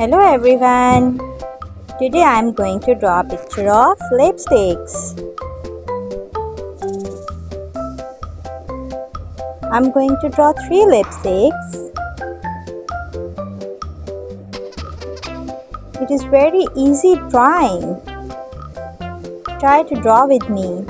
Hello everyone. Today I am going to draw a picture of lipsticks. I'm going to draw 3 lipsticks. It is very easy drawing. Try to draw with me.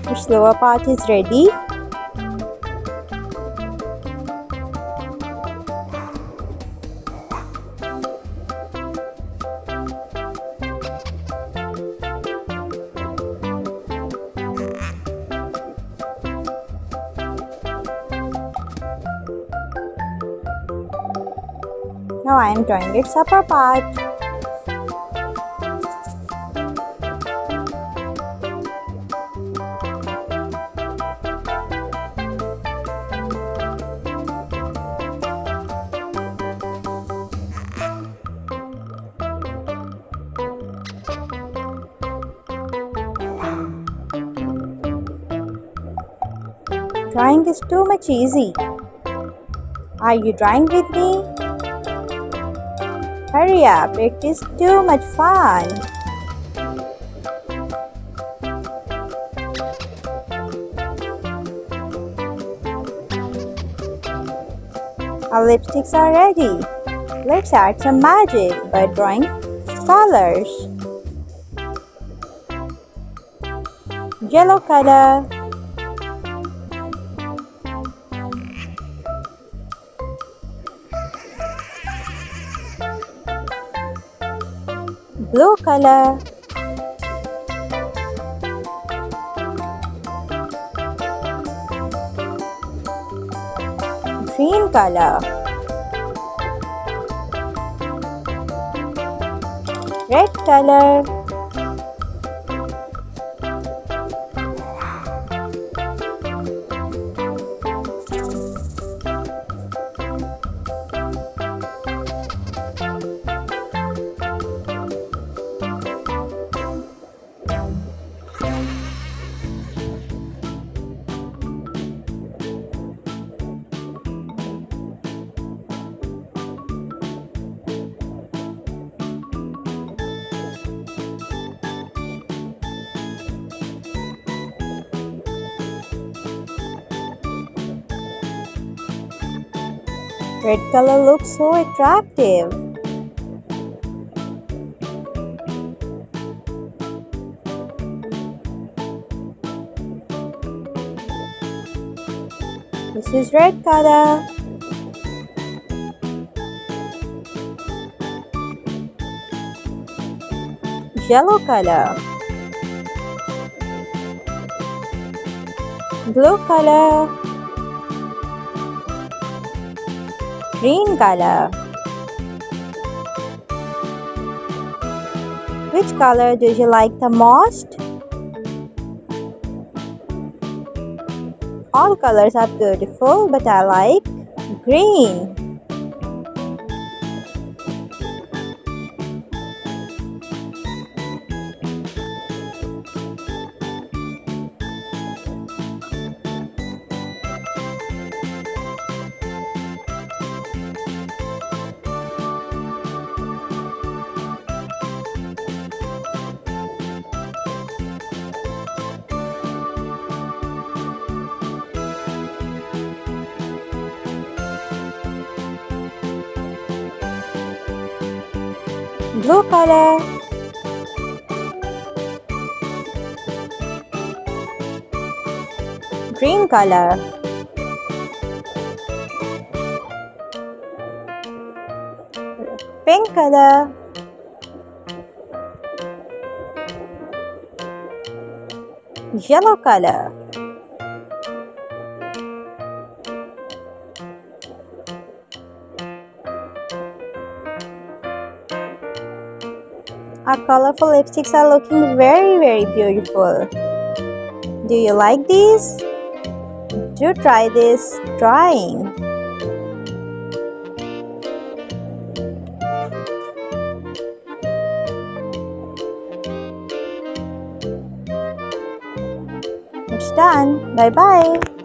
Its lower part is ready. Now I am drawing its upper part. Drawing is too much easy. Are you drawing with me? Hurry up, it is too much fun. Our lipsticks are ready. Let's add some magic by drawing colors. Yellow color, blue color, green color, red color, red color looks so attractive. This is red color. Yellow color. Blue color. Green color. Which color do you like the most? All colors are beautiful, but I like green. Blue color, green color, pink color, yellow color, our colorful lipsticks are looking very beautiful. Do you like these? Do try this drawing. much done. Bye-bye.